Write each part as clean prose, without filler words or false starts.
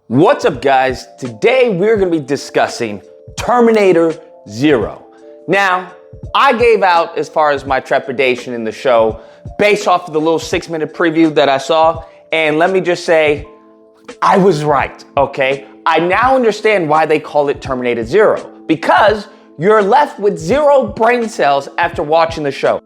What's up, guys? Today we're going to be discussing Terminator Zero. Now, I gave out as far as my trepidation in the show based off of the little 6-minute preview that I saw, and let me just say, I was right, okay? I now understand why they call it Terminator Zero, because you're left with 0 brain cells after watching the show.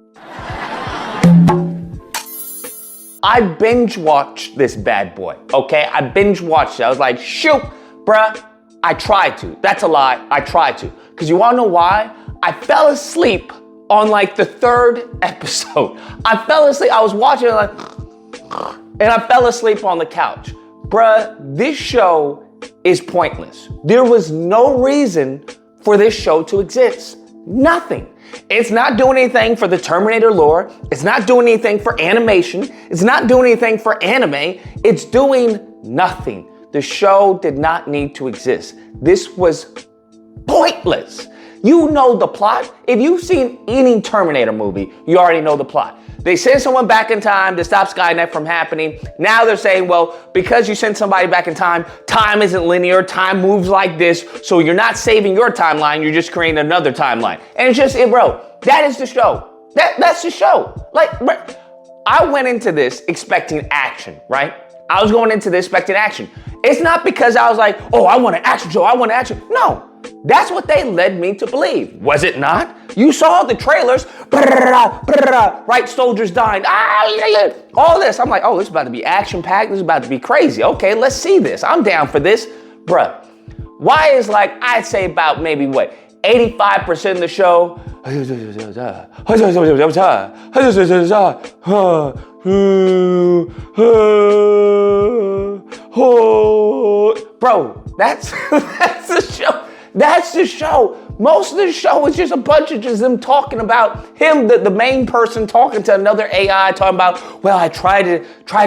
I binge watched this bad boy, okay? I binge watched it. I was like, shoot, bruh, I tried to. That's a lie, I tried to. Because you wanna know why? I fell asleep on like the 3rd episode. I fell asleep, I was watching it like, and I fell asleep on the couch. Bruh, this show is pointless. There was no reason for this show to exist. Nothing. It's not doing anything for the Terminator lore. It's not doing anything for animation. It's not doing anything for anime. It's doing nothing. The show did not need to exist. This was pointless. You know the plot. If you've seen any Terminator movie, you already know the plot. They send someone back in time to stop Skynet from happening. Now they're saying, well, because you sent somebody back in time, time isn't linear, time moves like this, so you're not saving your timeline, you're just creating another timeline. And it's just, bro, that is the show. That's the show. Like, bro, I went into this expecting action, right? I was going into this expecting action. It's not because I was like, oh, I want an action show, I want an action. No. That's what they led me to believe. Was it not? You saw the trailers, right? Soldiers dying, all this. I'm like, oh, this is about to be action-packed. This is about to be crazy. Okay, let's see this. I'm down for this. Bruh, why is like, I'd say about maybe what, 85% of the show, bro, that's the show. That's the show. Most of the show is just a bunch of just them talking about him, the main person talking to another AI, talking about, well, I try to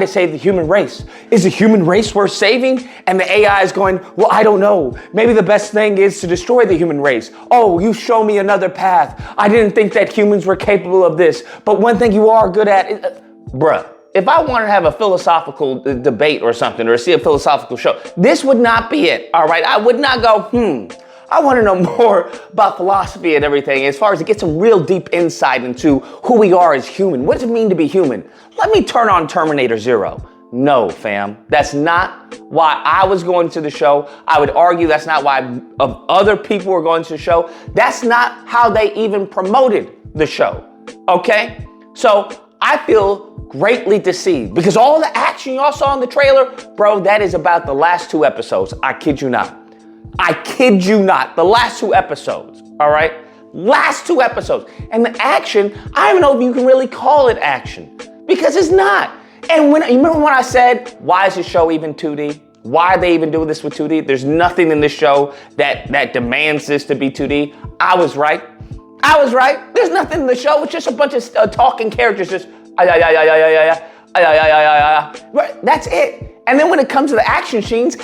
save the human race. Is the human race worth saving? And the AI is going, well, I don't know. Maybe the best thing is to destroy the human race. Oh, you show me another path. I didn't think that humans were capable of this. But one thing you are good at is, bruh. If I wanted to have a philosophical debate or something, or see a philosophical show, this would not be it, all right? I would not go, I want to know more about philosophy and everything as far as to get some real deep insight into who we are as human. What does it mean to be human? Let me turn on Terminator Zero. No, fam. That's not why I was going to the show. I would argue that's not why other people were going to the show. That's not how they even promoted the show, okay? So I feel greatly deceived because all the action y'all saw in the trailer, bro, that is about the last 2 episodes. I kid you not. I kid you not. The last 2 episodes, all right? Last 2 episodes. And the action, I don't even know if you can really call it action because it's not. And you remember when I said, why is this show even 2D? Why are they even doing this with 2D? There's nothing in this show that demands this to be 2D. I was right. I was right. There's nothing in the show. It's just a bunch of talking characters just, that's it. And then when it comes to the action scenes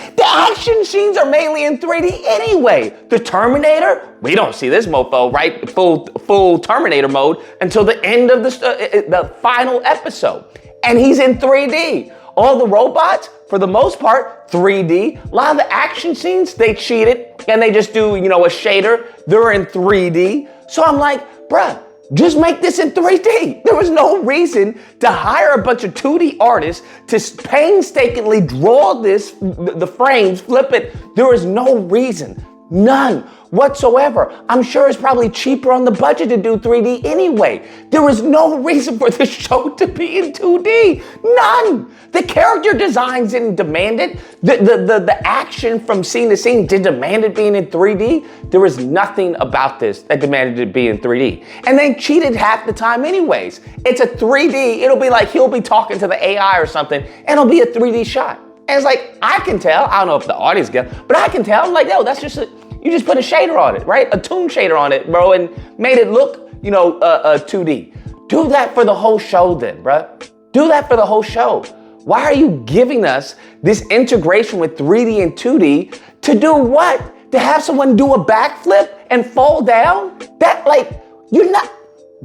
are mainly in 3D anyway. The Terminator, we don't see this mofo, right? Full Terminator mode until the end of the final episode. And he's in 3D. All the robots, for the most part, 3D. A lot of the action scenes, they cheated and they just do, a shader. They're in 3D. So I'm like, bruh, just make this in 3D. There was no reason to hire a bunch of 2D artists to painstakingly draw the frames, flip it. There was no reason. None whatsoever. I'm sure it's probably cheaper on the budget to do 3D anyway. There was no reason for this show to be in 2D. None. The character designs didn't demand it. The action from scene to scene didn't demand it being in 3D. There was nothing about this that demanded it be in 3D. And they cheated half the time anyways. It's a 3D. It'll be like he'll be talking to the AI or something, and it'll be a 3D shot. And it's like, I can tell, I don't know if the audience can, but I can tell, I'm like, yo, that's just you just put a shader on it, right? A toon shader on it, bro, and made it look, 2D. Do that for the whole show then, bro. Do that for the whole show. Why are you giving us this integration with 3D and 2D to do what? To have someone do a backflip and fall down? That, like, you're not,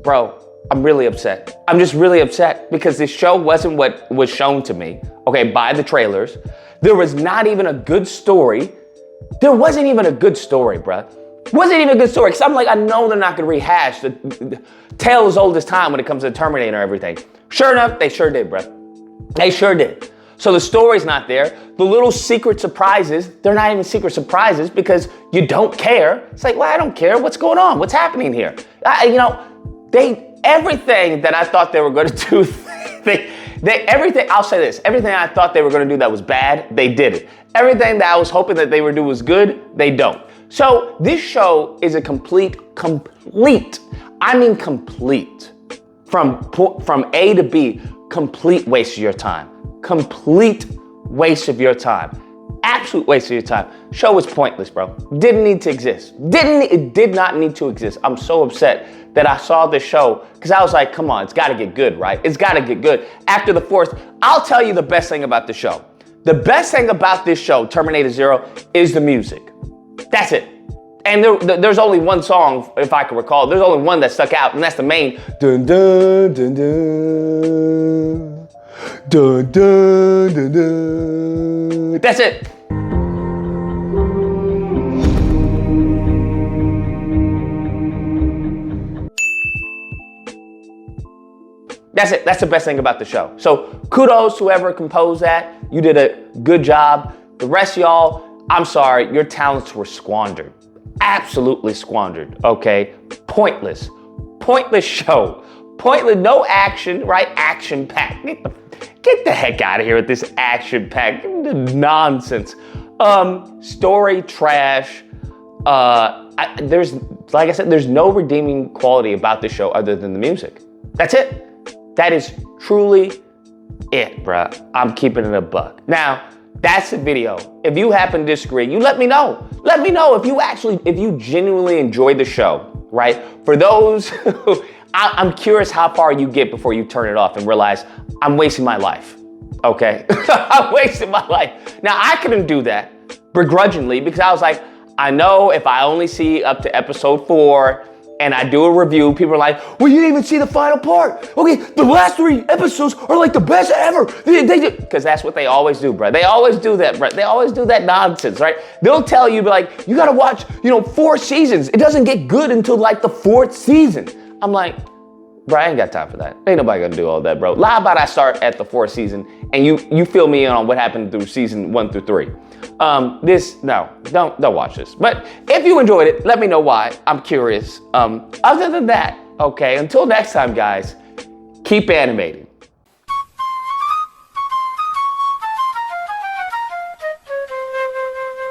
bro, I'm really upset. I'm just really upset because this show wasn't what was shown to me, okay, by the trailers. There was not even a good story. There wasn't even a good story, bruh. Wasn't even a good story, because I'm like, I know they're not gonna rehash the tale as old as time when it comes to Terminator and everything. Sure enough, they sure did, bruh. They sure did. So the story's not there. The little secret surprises, they're not even secret surprises because you don't care. It's like, well, I don't care. What's going on? What's happening here? Everything that I thought they were gonna do, everything, I'll say this, everything I thought they were gonna do that was bad, they did it. Everything that I was hoping that they would do was good, they don't. So this show is a complete, I mean complete, from A to B, complete waste of your time. Complete waste of your time. Absolute waste of your time. Show was pointless, bro. Didn't need to exist. It did not need to exist. I'm so upset that I saw this show because I was like, come on, it's gotta get good, right? It's gotta get good. After the fourth, I'll tell you the best thing about the show. The best thing about this show, Terminator Zero, is the music. That's it. And there's only one song, if I can recall, there's only one that stuck out, and that's the main dun dun dun dun dun dun dun dun. That's it. That's it. That's the best thing about the show. So kudos to whoever composed that. You did a good job. The rest of y'all, I'm sorry, your talents were squandered. Absolutely squandered, okay? Pointless show. Pointless, no action, right? Action packed. Get the heck out of here with this action packed nonsense. Story trash. There's, like I said, there's no redeeming quality about the show other than the music. That's it. That is truly it, bruh. I'm keeping it a buck. Now, that's the video. If you happen to disagree, you let me know. Let me know if you genuinely enjoy the show, right? For those who, I'm curious how far you get before you turn it off and realize I'm wasting my life, okay? I'm wasting my life. Now, I couldn't do that begrudgingly because I was like, I know if I only see up to episode 4 and I do a review, people are like, well, you didn't even see the final part. Okay, the last 3 episodes are like the best ever. Because that's what they always do, bro. They always do that, bro. They always do that nonsense, right? They'll tell you, like, you gotta watch, 4 seasons. It doesn't get good until like the 4th season. I'm like, bro, I ain't got time for that. Ain't nobody gonna do all that, bro. How about I start at the 4th season and you fill me in on what happened through season 1 through 3. Don't watch this. But if you enjoyed it, let me know why. I'm curious. Other than that, okay, until next time, guys, keep animating.